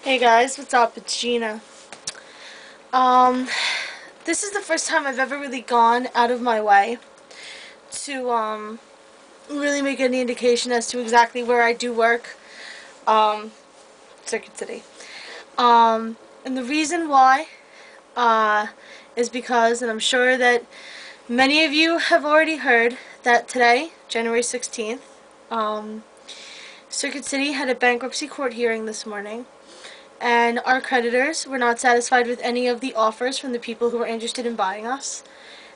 Hey guys, what's up? It's Gina. Um, this is the first time I've ever really gone out of my way to really make any indication as to exactly where I do work. Um, Circuit City. And the reason why uh, is because, and I'm sure that many of you have already heard that today, January 16th, Circuit City had a bankruptcy court hearing this morning. And our creditors were not satisfied with any of the offers from the people who were interested in buying us.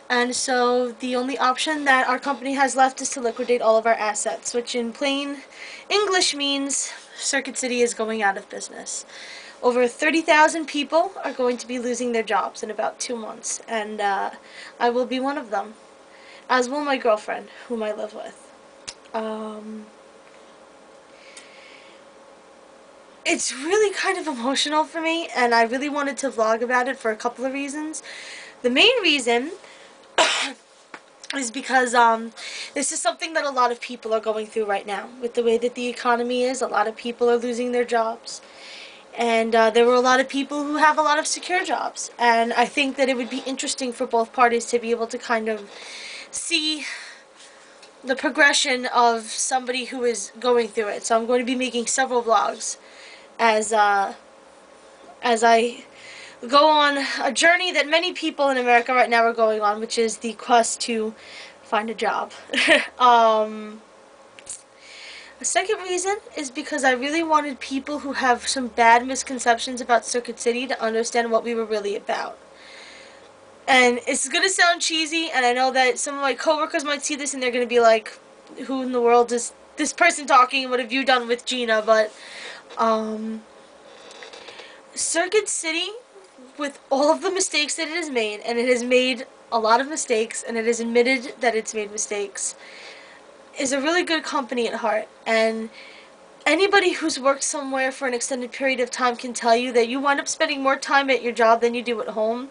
And so the only option that our company has left is to liquidate all of our assets, which in plain English means Circuit City is going out of business. Over 30,000 people are going to be losing their jobs in about 2 months, and I will be one of them, as will my girlfriend, whom I live with. It's really kind of emotional for me, and I really wanted to vlog about it for a couple of reasons. The main reason is because this is something that a lot of people are going through right now. With the way that the economy is, a lot of people are losing their jobs. And there were a lot of people who have a lot of secure jobs. And I think that it would be interesting for both parties to be able to kind of see the progression of somebody who is going through it. So I'm going to be making several vlogs as I go on a journey that many people in America right now are going on, which is the quest to find a job. The second reason is because I really wanted people who have some bad misconceptions about Circuit City to understand what we were really about. And it's going to sound cheesy, and I know that some of my coworkers might see this and they're going to be like, who in the world is this person talking? What have you done with Gina? But Circuit City, with all of the mistakes that it has made, and it has made a lot of mistakes, and it has admitted that it's made mistakes, is a really good company at heart. And anybody who's worked somewhere for an extended period of time can tell you that you wind up spending more time at your job than you do at home.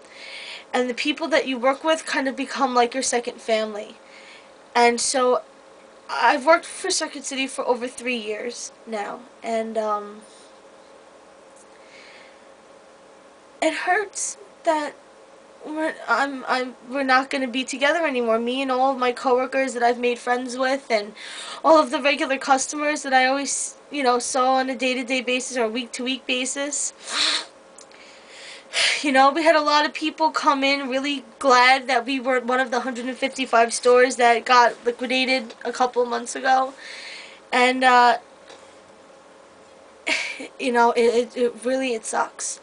And the people that you work with kind of become like your second family. And so I've worked for Circuit City for over 3 years now, and it hurts that we're not going to be together anymore. Me and all of my coworkers that I've made friends with, and all of the regular customers that I always, saw on a day-to-day basis or a week-to-week basis. We had a lot of people come in really glad that we were one of the 155 stores that got liquidated a couple of months ago. And, it really sucks.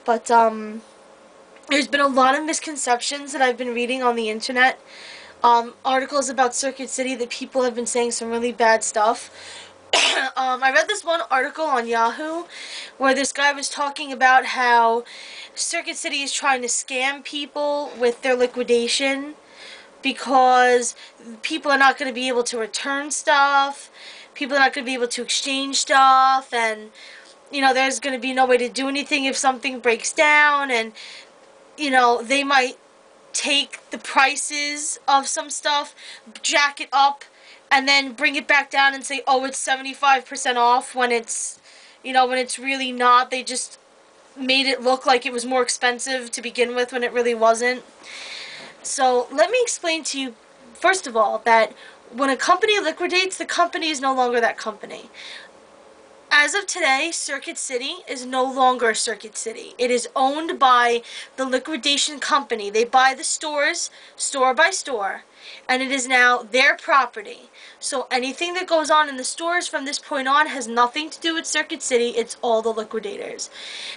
But, there's been a lot of misconceptions that I've been reading on the internet. Articles about Circuit City that people have been saying some really bad stuff. I read this one article on Yahoo where this guy was talking about how Circuit City is trying to scam people with their liquidation because people are not going to be able to return stuff, people are not going to be able to exchange stuff, and there's going to be no way to do anything if something breaks down, and they might take the prices of some stuff, jack it up, and then bring it back down and say, oh, it's 75% off when it's, when it's really not. They just made it look like it was more expensive to begin with when it really wasn't. So let me explain to you, first of all, that when a company liquidates, the company is no longer that company. As of today, Circuit City is no longer Circuit City. It is owned by the liquidation company. They buy the stores, store by store, and it is now their property. So anything that goes on in the stores from this point on has nothing to do with Circuit City. It's all the liquidators.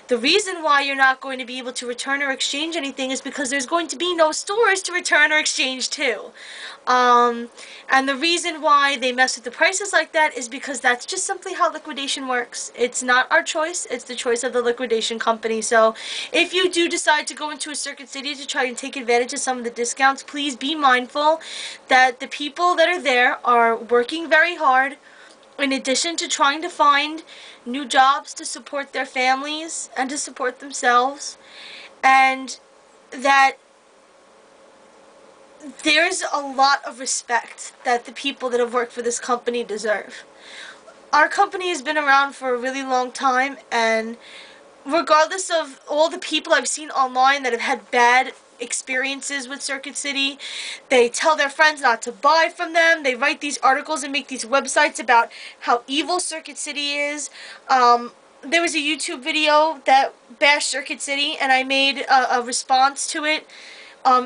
The reason why you're not going to be able to return or exchange anything is because there's going to be no stores to return or exchange to. And the reason why they mess with the prices like that is because that's just simply how liquidation works. It's not our choice, it's the choice of the liquidation company. So if you do decide to go into a Circuit City to try and take advantage of some of the discounts, please be mindful that the people that are there are working very hard, in addition to trying to find new jobs to support their families and to support themselves, and that there's a lot of respect that the people that have worked for this company deserve. Our company has been around for a really long time, and regardless of all the people I've seen online that have had bad experiences with Circuit City, they tell their friends not to buy from them. They write these articles and make these websites about how evil Circuit City is. There was a YouTube video that bashed Circuit City, and I made a response to it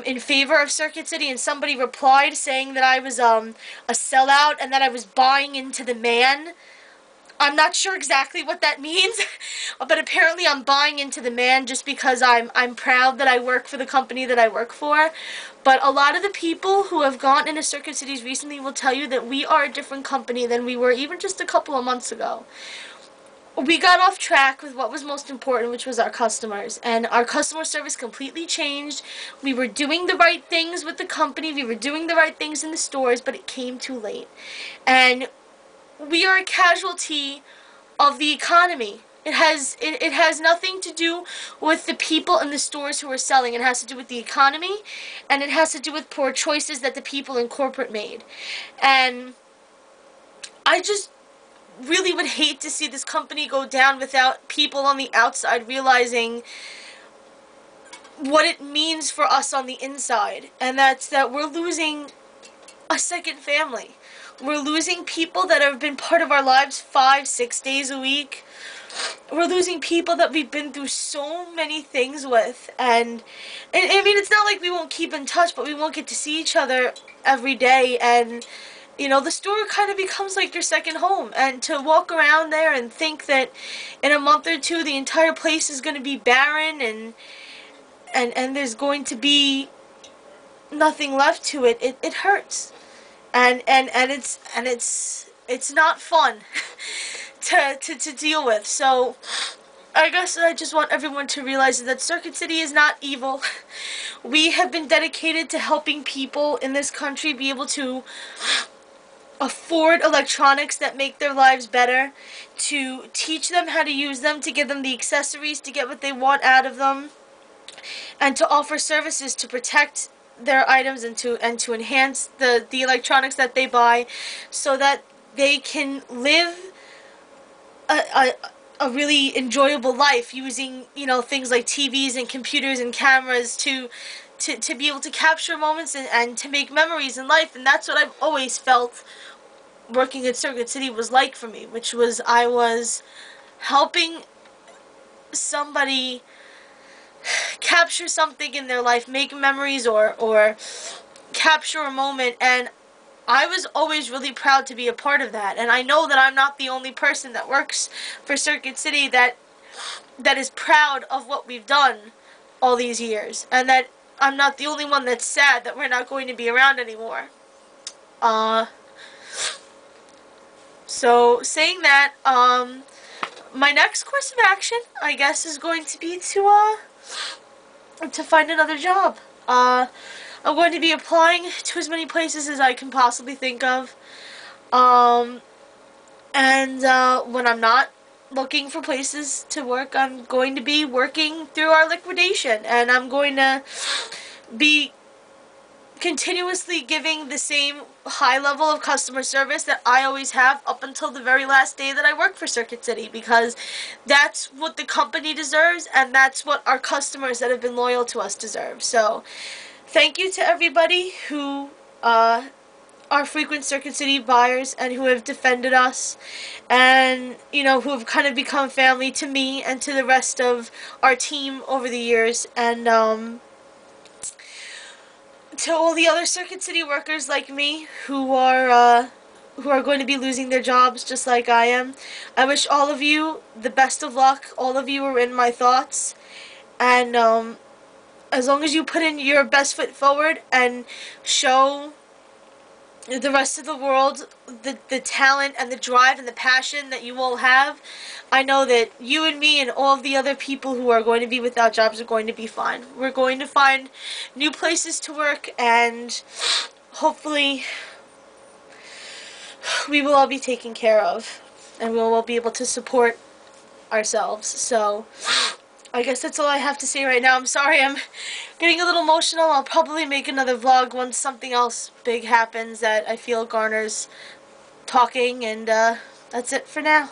in favor of Circuit City, and somebody replied saying that I was a sellout and that I was buying into the man. I'm not sure exactly what that means, but apparently I'm buying into the man just because I'm proud that I work for the company that I work for. But a lot of the people who have gone into Circuit Cities recently will tell you that we are a different company than we were even just a couple of months ago. We got off track with what was most important, which was our customers, and our customer service completely changed. We were doing the right things with the company, we were doing the right things in the stores, but it came too late. And we are a casualty of the economy. It has nothing to do with the people in the stores who are selling. It has to do with the economy, and it has to do with poor choices that the people in corporate made. And I just really would hate to see this company go down without people on the outside realizing what it means for us on the inside. And that's that we're losing a second family. We're losing people that have been part of our lives 5-6 days a week. We're losing people that we've been through so many things with. And I mean, it's not like we won't keep in touch, but we won't get to see each other every day. And, you know, the store kind of becomes like your second home. And to walk around there and think that in a month or two the entire place is going to be barren and there's going to be nothing left to it, it hurts. And it's not fun to deal with. So I guess I just want everyone to realize that Circuit City is not evil. We have been dedicated to helping people in this country be able to afford electronics that make their lives better, to teach them how to use them, to give them the accessories to get what they want out of them, and to offer services to protect their items and to enhance the electronics that they buy so that they can live a really enjoyable life using, you know, things like TVs and computers and cameras to be able to capture moments and to make memories in life. And that's what I've always felt working at Circuit City was like for me, which was I was helping somebody capture something in their life, make memories, or capture a moment, and I was always really proud to be a part of that. And I know that I'm not the only person that works for Circuit City that is proud of what we've done all these years, and that I'm not the only one that's sad that we're not going to be around anymore. So saying that, my next course of action, I guess, is going to be to find another job. I'm going to be applying to as many places as I can possibly think of. And when I'm not looking for places to work, I'm going to be working through our liquidation, and I'm going to be continuously giving the same high level of customer service that I always have up until the very last day that I work for Circuit City, because that's what the company deserves, and that's what our customers that have been loyal to us deserve. So thank you to everybody who are frequent Circuit City buyers and who have defended us, and, you know, who have kind of become family to me and to the rest of our team over the years. And to all the other Circuit City workers like me who are going to be losing their jobs just like I am, I wish all of you the best of luck. All of you are in my thoughts, and as long as you put in your best foot forward and show the rest of the world the talent and the drive and the passion that you all have, I know that you and me and all of the other people who are going to be without jobs are going to be fine. We're going to find new places to work, and hopefully we will all be taken care of, and we will all be able to support ourselves. So I guess that's all I have to say right now. I'm sorry I'm getting a little emotional. I'll probably make another vlog once something else big happens that I feel garners talking, and that's it for now.